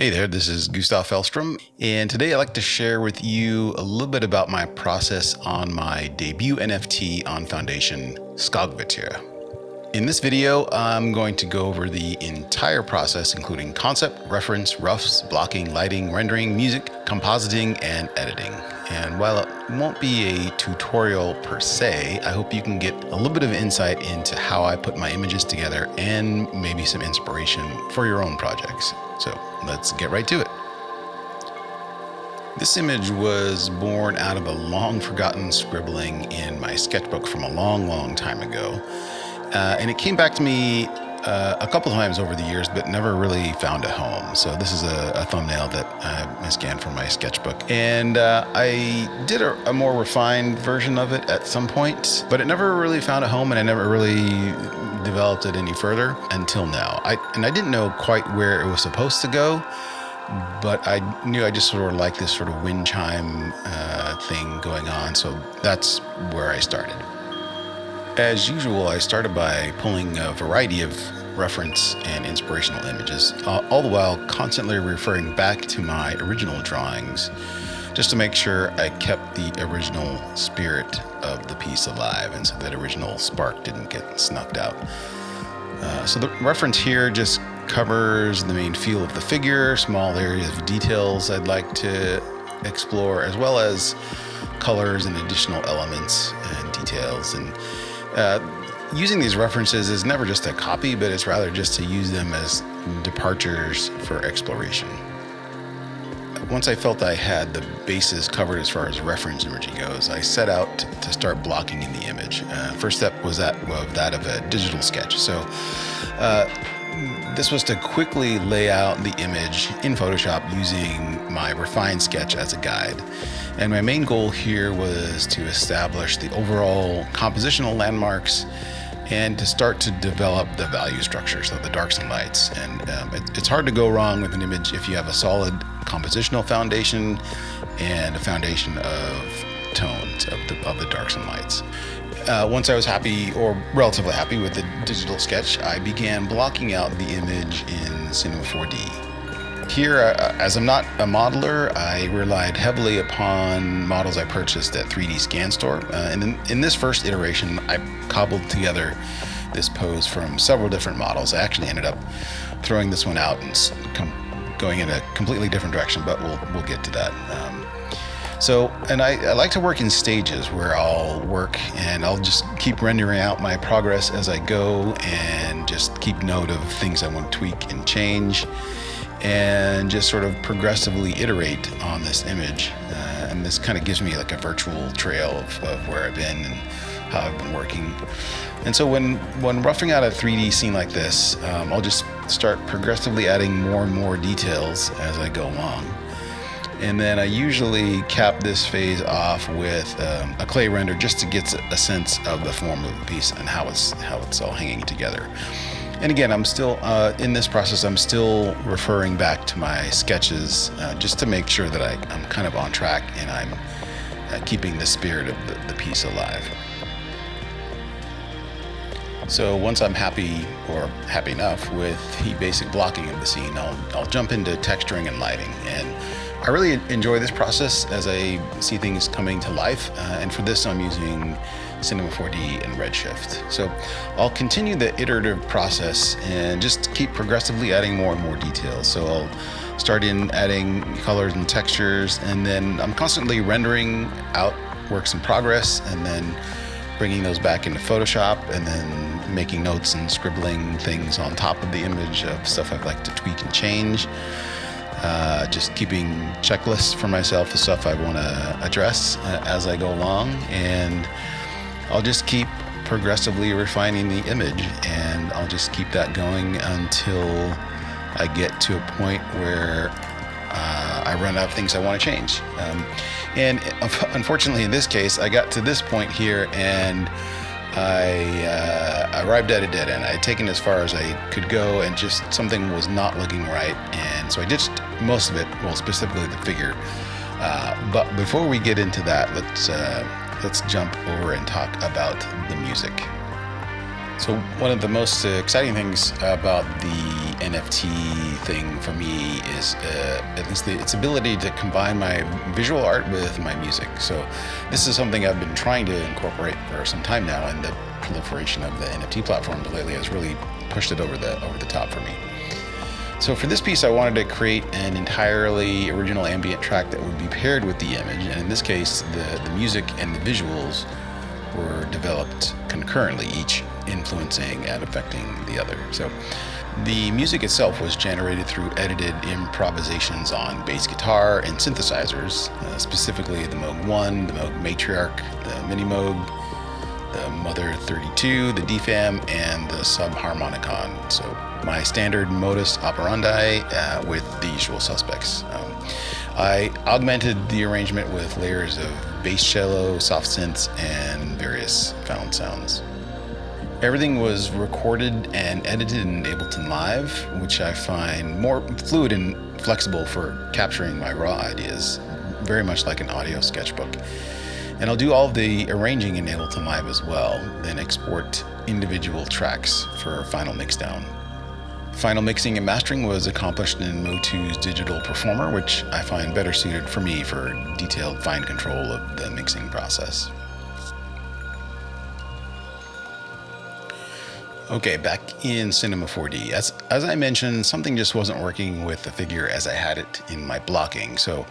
Hey there, this is Gustav Fellstrom, and today I'd like to share with you a little bit about my process on my debut NFT on Foundation, Skogvættir. In this video, I'm going to go over the entire process, including concept, reference, roughs, blocking, lighting, rendering, music, compositing, and editing. And while it won't be a tutorial per se, I hope you can get a little bit of insight into how I put my images together and maybe some inspiration for your own projects. So let's get right to it. This image was born out of a long forgotten scribbling in my sketchbook from a long time ago. And it came back to me a couple of times over the years, but never really found a home. So this is a thumbnail that I scanned from my sketchbook. And I did a more refined version of it at some point, but it never really found a home, and I never really developed it any further until now. I didn't know quite where it was supposed to go, but I knew I just sort of liked this sort of wind chime thing going on. So that's where I started. As usual, I started by pulling a variety of reference and inspirational images, all the while constantly referring back to my original drawings, just to make sure I kept the original spirit of the piece alive, and so that original spark didn't get snuffed out. So the reference here just covers the main feel of the figure, small areas of details I'd like to explore, as well as colors and additional elements and details. And using these references is never just a copy, but it's rather just to use them as departures for exploration. Once I felt I had the bases covered as far as reference imagery goes, I set out to start blocking in the image. First step was that of a digital sketch. So this was to quickly lay out the image in Photoshop using my refined sketch as a guide. And my main goal here was to establish the overall compositional landmarks and to start to develop the value structure, so the darks and lights. And it's hard to go wrong with an image if you have a solid compositional foundation and a foundation of tones of the darks and lights. Once I was happy, or relatively happy, with the digital sketch, I began blocking out the image in Cinema 4D. Here, as I'm not a modeler, I relied heavily upon models I purchased at 3D Scan Store. And in this first iteration, I cobbled together this pose from several different models. I actually ended up throwing this one out and going in a completely different direction, but we'll get to that. And I like to work in stages where I'll work and I'll just keep rendering out my progress as I go and just keep note of things I want to tweak and change, and just sort of progressively iterate on this image. And this kind of gives me like a virtual trail of where I've been and how I've been working. And so when roughing out a 3D scene like this, I'll just start progressively adding more and more details as I go along. And then I usually cap this phase off with a clay render, just to get a sense of the form of the piece and how it's all hanging together. And again, I'm still in this process, I'm still referring back to my sketches just to make sure that I'm kind of on track and I'm keeping the spirit of the piece alive. So once I'm happy enough with the basic blocking of the scene, I'll jump into texturing and lighting. And I really enjoy this process as I see things coming to life. And for this, I'm using Cinema 4D and Redshift. So I'll continue the iterative process and just keep progressively adding more and more details. So I'll start in adding colors and textures, and then I'm constantly rendering out works in progress and then bringing those back into Photoshop, and then making notes and scribbling things on top of the image of stuff I'd like to tweak and change. Just keeping checklists for myself, the stuff I want to address as I go along, and I'll just keep progressively refining the image, and I'll just keep that going until I get to a point where I run out of things I want to change. And unfortunately, in this case, I got to this point here and I arrived at a dead end. I had taken as far as I could go, and just something was not looking right. And so I ditched most of it, well, specifically the figure. But before we get into that, let's jump over and talk about the music. So one of the most exciting things about the NFT thing for me is at least its ability to combine my visual art with my music. So this is something I've been trying to incorporate for some time now, and the proliferation of the NFT platforms lately has really pushed it over the top for me. So for this piece, I wanted to create an entirely original ambient track that would be paired with the image, and in this case, the music and the visuals were developed concurrently, each influencing and affecting the other. So the music itself was generated through edited improvisations on bass guitar and synthesizers, specifically the Moog 1, the Moog Matriarch, the Mini Moog, the Mother 32, the DFAM, and the Subharmonicon. So my standard modus operandi with the usual suspects. I augmented the arrangement with layers of bass cello, soft synths, and various found sounds. Everything was recorded and edited in Ableton Live, which I find more fluid and flexible for capturing my raw ideas, very much like an audio sketchbook. And I'll do all of the arranging in Ableton Live as well, then export individual tracks for final mixdown. Final mixing and mastering was accomplished in Motu's Digital Performer, which I find better suited for me for detailed fine control of the mixing process. Okay, back in Cinema 4D. As I mentioned, something just wasn't working with the figure as I had it in my blocking, so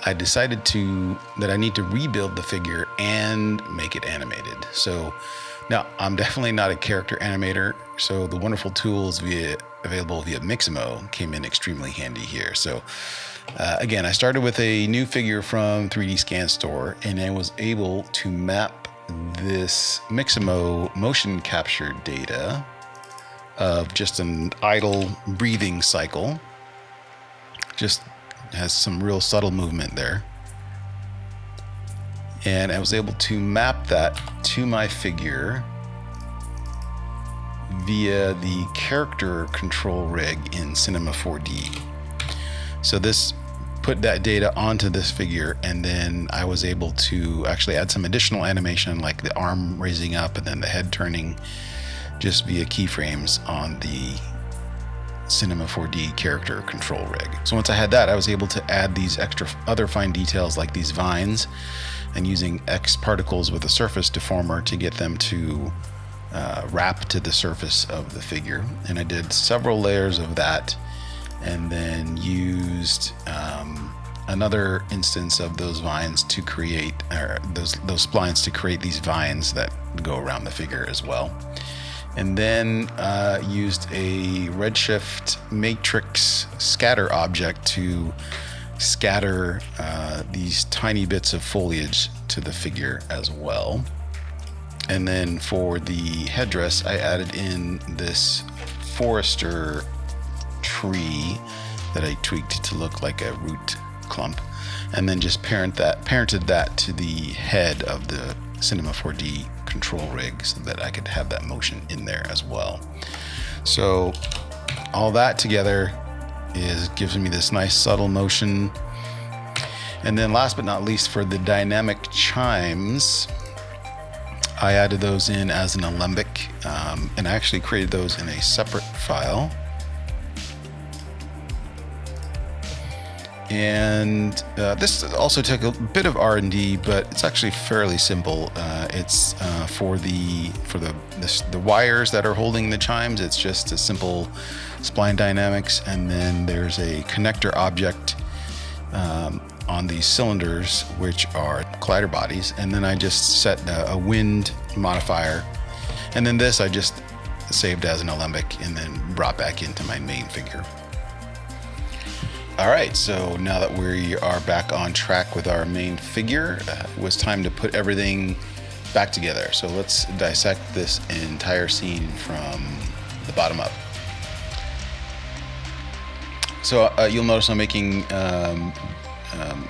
I decided that I need to rebuild the figure and make it animated. So now, I'm definitely not a character animator, so the wonderful tools available via Mixamo came in extremely handy here. So again, I started with a new figure from 3D Scan Store, and I was able to map this Mixamo motion capture data of just an idle breathing cycle. Just has some real subtle movement there. And I was able to map that to my figure via the character control rig in Cinema 4D. So this put that data onto this figure, and then I was able to actually add some additional animation like the arm raising up and then the head turning just via keyframes on the Cinema 4D character control rig. So once I had that, I was able to add these extra other fine details like these vines, and using X particles with a surface deformer to get them to wrap to the surface of the figure. And I did several layers of that, and then used another instance of those vines to create, or those splines to create these vines that go around the figure as well. And then used a redshift matrix scatter object to scatter these tiny bits of foliage to the figure as well. And then for the headdress, I added in this forester tree that I tweaked to look like a root clump, and then just parented that to the head of the Cinema 4D control rig so that I could have that motion in there as well. So all that together gives me this nice subtle motion. And then last but not least, for the dynamic chimes, I added those in as an alembic, and I actually created those in a separate file. And this also took a bit of R&D, but it's actually fairly simple. It's for the wires that are holding the chimes. It's just a simple spline dynamics, and then there's a connector object on these cylinders, which are collider bodies, and then I just set a wind modifier, and then this I just saved as an alembic and then brought back into my main figure. All right, so now that we are back on track with our main figure, it was time to put everything back together. So let's dissect this entire scene from the bottom up. So you'll notice I'm making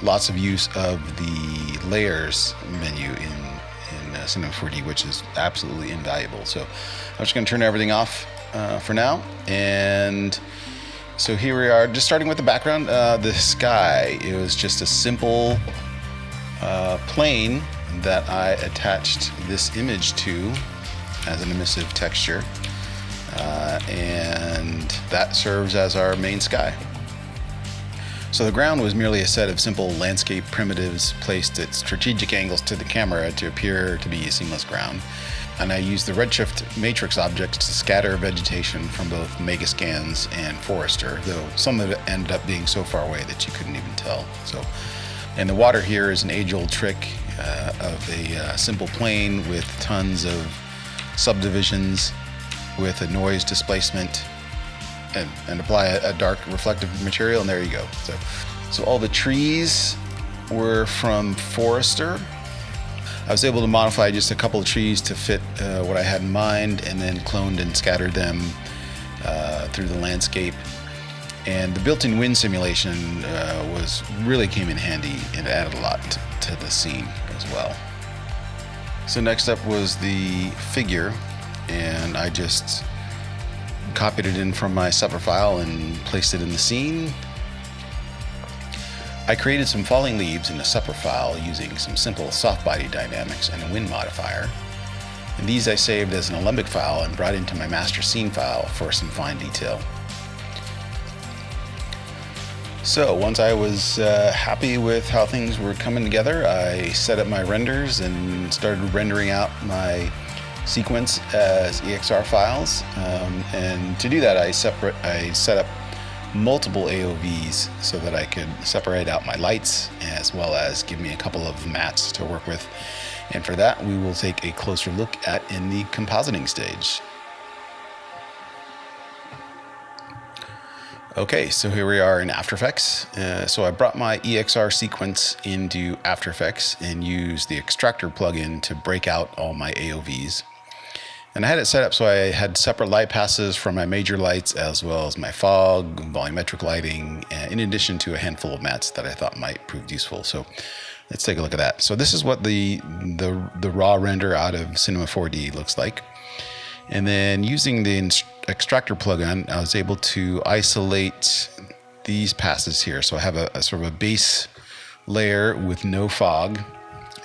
lots of use of the layers menu in Cinema 4D, which is absolutely invaluable. So I'm just going to turn everything off for now. And so here we are, just starting with the background. The sky, it was just a simple plane that I attached this image to as an emissive texture. And that serves as our main sky. So the ground was merely a set of simple landscape primitives placed at strategic angles to the camera to appear to be a seamless ground. And I used the redshift matrix objects to scatter vegetation from both Megascans and Forester, though some of it ended up being so far away that you couldn't even tell. And the water here is an age-old trick of a simple plane with tons of subdivisions with a noise displacement, and apply a dark reflective material, and there you go. So all the trees were from Forester. I was able to modify just a couple of trees to fit what I had in mind, and then cloned and scattered them through the landscape. And the built-in wind simulation really came in handy and added a lot to the scene as well. So next up was the figure, and I just copied it in from my separ file and placed it in the scene. I created some falling leaves in the separ file using some simple soft body dynamics and a wind modifier. And these I saved as an Alembic file and brought into my master scene file for some fine detail. So once I was happy with how things were coming together, I set up my renders and started rendering out my sequence as EXR files. And to do that, I set up multiple AOVs so that I could separate out my lights, as well as give me a couple of mats to work with. And for that, we will take a closer look at in the compositing stage. Okay, so here we are in After Effects. So I brought my EXR sequence into After Effects and used the extractor plugin to break out all my AOVs. And I had it set up so I had separate light passes for my major lights, as well as my fog, volumetric lighting, in addition to a handful of mats that I thought might prove useful. So let's take a look at that. So this is what the raw render out of Cinema 4D looks like. And then using the extractor plugin, I was able to isolate these passes here. So I have a sort of a base layer with no fog,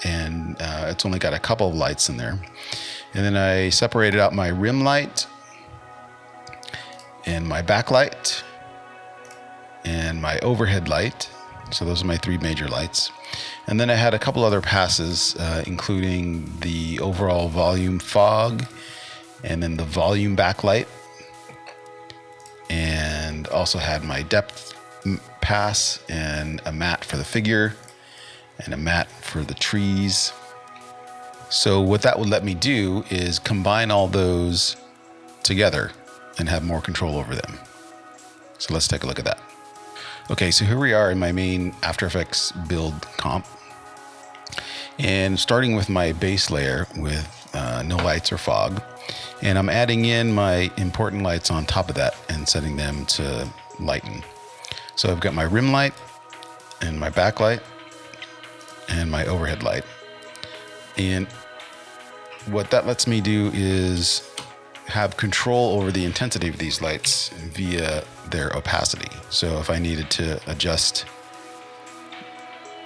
and it's only got a couple of lights in there. And then I separated out my rim light and my backlight and my overhead light. So those are my three major lights. And then I had a couple other passes, including the overall volume fog, and then the volume backlight, and also had my depth pass and a mat for the figure and a mat for the trees. So what that would let me do is combine all those together and have more control over them. So let's take a look at that. Okay, so here we are in my main After Effects build comp, and starting with my base layer with no lights or fog. And I'm adding in my important lights on top of that and setting them to lighten. So I've got my rim light and my backlight and my overhead light. And what that lets me do is have control over the intensity of these lights via their opacity. So if I needed to adjust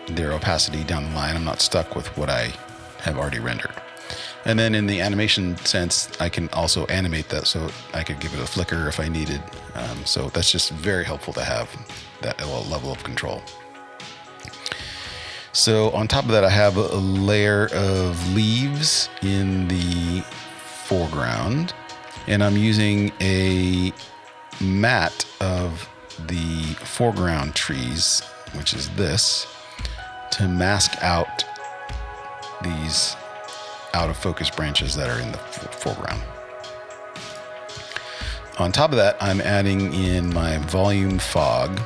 their opacity down the line, I'm not stuck with what I have already rendered. And then in the animation sense, I can also animate that, so I could give it a flicker if I needed. So that's just very helpful to have that level of control. So on top of that, I have a layer of leaves in the foreground, and I'm using a mat of the foreground trees, which is this, to mask out these out of focus branches that are in the foreground. On top of that, I'm adding in my volume fog.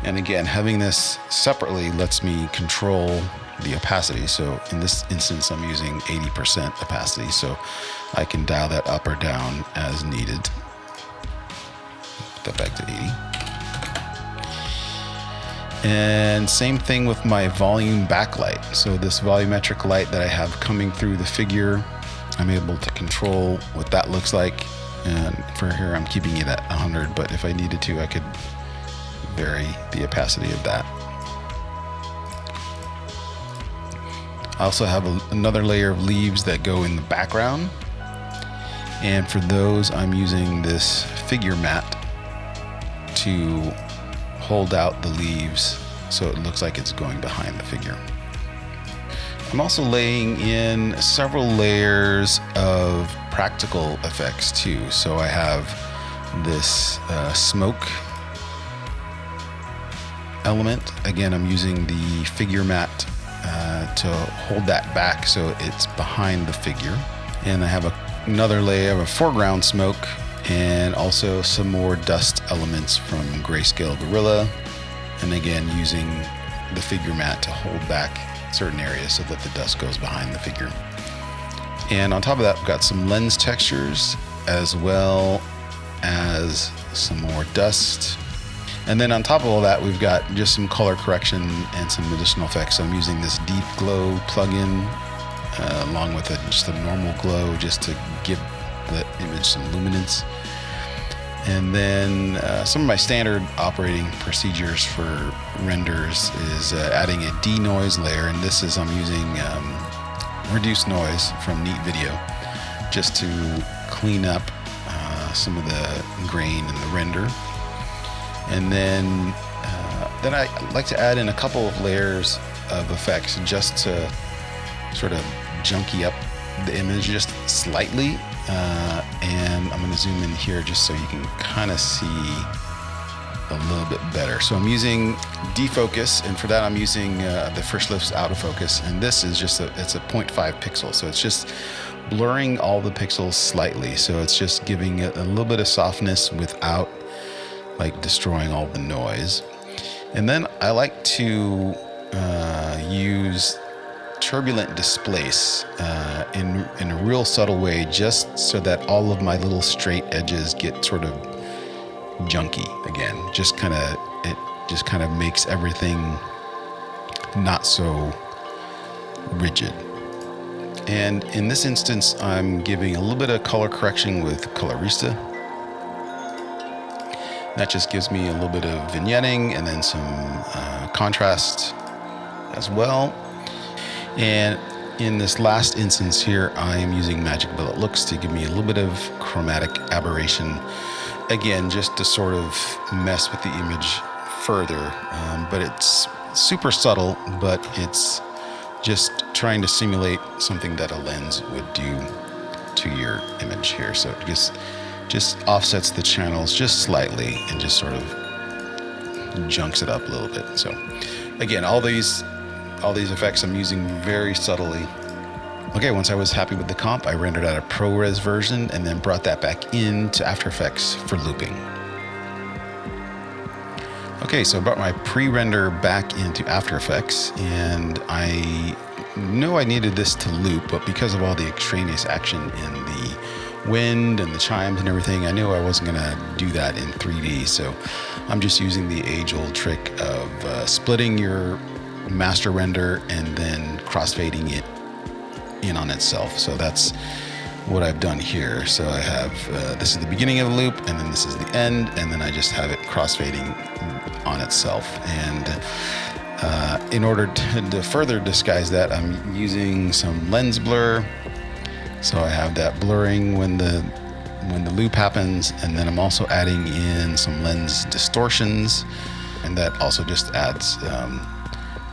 And again, having this separately lets me control the opacity. So in this instance, I'm using 80% opacity, so I can dial that up or down as needed. Put that back to 80. And same thing with my volume backlight. So this volumetric light that I have coming through the figure, I'm able to control what that looks like. And for here, I'm keeping it at 100, but if I needed to, I could vary the opacity of that. I also have another layer of leaves that go in the background. And for those, I'm using this figure mat to hold out the leaves so it looks like it's going behind the figure. I'm also laying in several layers of practical effects too. So I have this smoke element. Again, I'm using the figure mat to hold that back so it's behind the figure. And I have another layer of a foreground smoke and also some more dust elements from Grayscale Gorilla. And again, using the figure mat to hold back certain areas so that the dust goes behind the figure. And on top of that, we've got some lens textures as well as some more dust. And then on top of all that, we've got just some color correction and some additional effects. So I'm using this Deep Glow plugin along with just a normal glow just to give the image some luminance. And then some of my standard operating procedures for renders is adding a denoise layer, and this is I'm using reduced noise from Neat Video just to clean up some of the grain in the render. And then I like to add in a couple of layers of effects just to sort of junky up the image just slightly. And I'm going to zoom in here just so you can kind of see a little bit better. So I'm using defocus, and for that I'm using the Frischlift's out of focus, and this is just it's a 0.5 pixel, so it's just blurring all the pixels slightly, so it's just giving it a little bit of softness without like destroying all the noise. And then I like to use turbulent displace in a real subtle way, just so that all of my little straight edges get sort of junky again. It just kind of makes everything not so rigid. And in this instance, I'm giving a little bit of color correction with Colorista. That just gives me a little bit of vignetting and then some contrast as well. And in this last instance here, I am using Magic Bullet Looks to give me a little bit of chromatic aberration. Again, just to sort of mess with the image further. But it's super subtle, but it's just trying to simulate something that a lens would do to your image here. So it just offsets the channels just slightly and just sort of junks it up a little bit. So again, all these effects I'm using very subtly. Okay, once I was happy with the comp, I rendered out a ProRes version and then brought that back into After Effects for looping. Okay, so I brought my pre-render back into After Effects, and I knew I needed this to loop, but because of all the extraneous action in the wind and the chimes and everything, I knew I wasn't gonna do that in 3D, so I'm just using the age-old trick of splitting your master render and then crossfading it in on itself. So that's what I've done here. So I have this is the beginning of the loop, and then this is the end, and then I just have it crossfading on itself. And in order to further disguise that, I'm using some lens blur. So I have that blurring when the loop happens, and then I'm also adding in some lens distortions, and that also just adds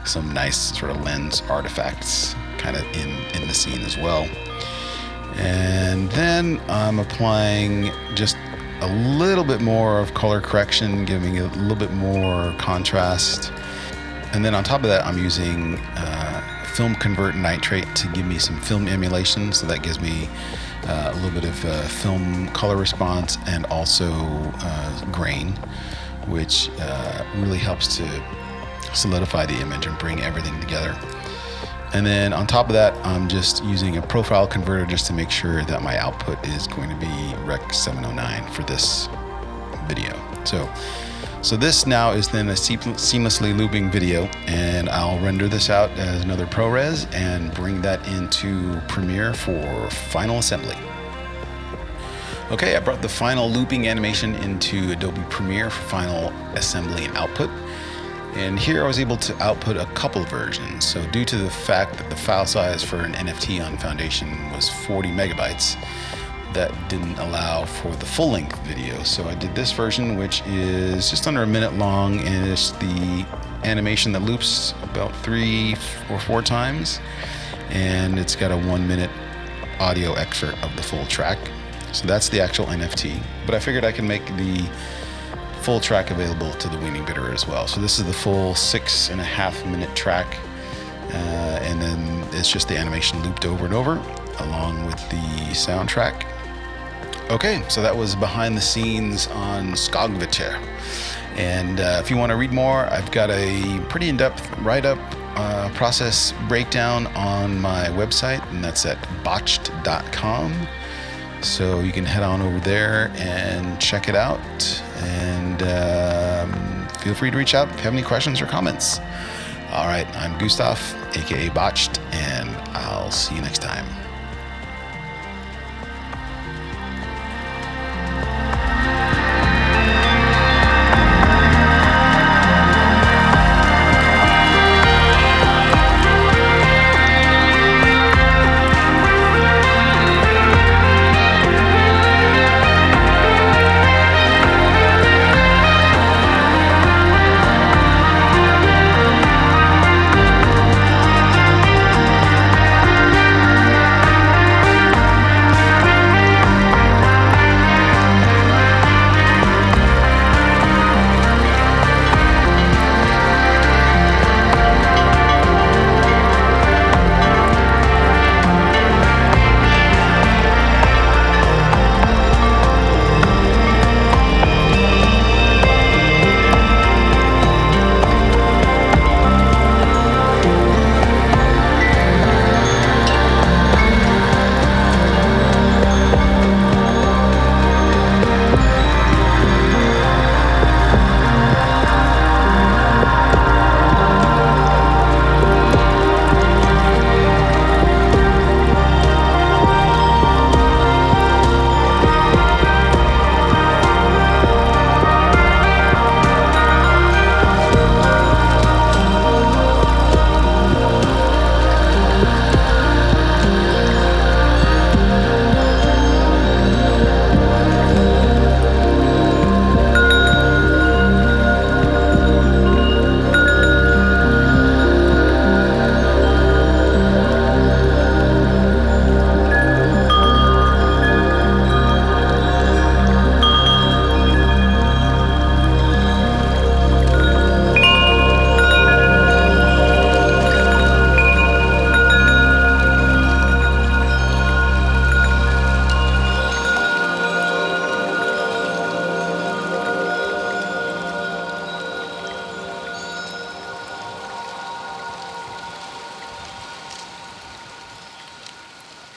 some nice sort of lens artifacts kind of in the scene as well. And then I'm applying just a little bit more of color correction, giving it a little bit more contrast. And then on top of that, I'm using film convert nitrate to give me some film emulation. So that gives me a little bit of film color response and also grain, which really helps to solidify the image and bring everything together. And then on top of that, I'm just using a profile converter just to make sure that my output is going to be Rec 709 for this video. So this now is then a seamlessly looping video, and I'll render this out as another ProRes and bring that into Premiere for final assembly. Okay, I brought the final looping animation into Adobe Premiere for final assembly and output. And here I was able to output a couple versions. So due to the fact that the file size for an NFT on Foundation was 40 megabytes, that didn't allow for the full-length video. So I did this version, which is just under a minute long, and it's the animation that loops about 3 or 4 times, and it's got a 1-minute audio excerpt of the full track. So that's the actual NFT, but I figured I could make the full track available to the weenie bidder as well. So this is the full 6.5-minute track, and then it's just the animation looped over and over along with the soundtrack. Okay, so that was behind the scenes on Skogvættir. And if you want to read more, I've got a pretty in-depth write-up process breakdown on my website, and that's at botched.com. So you can head on over there and check it out, and feel free to reach out if you have any questions or comments. All right, I'm Gustav, aka Botched, and I'll see you next time.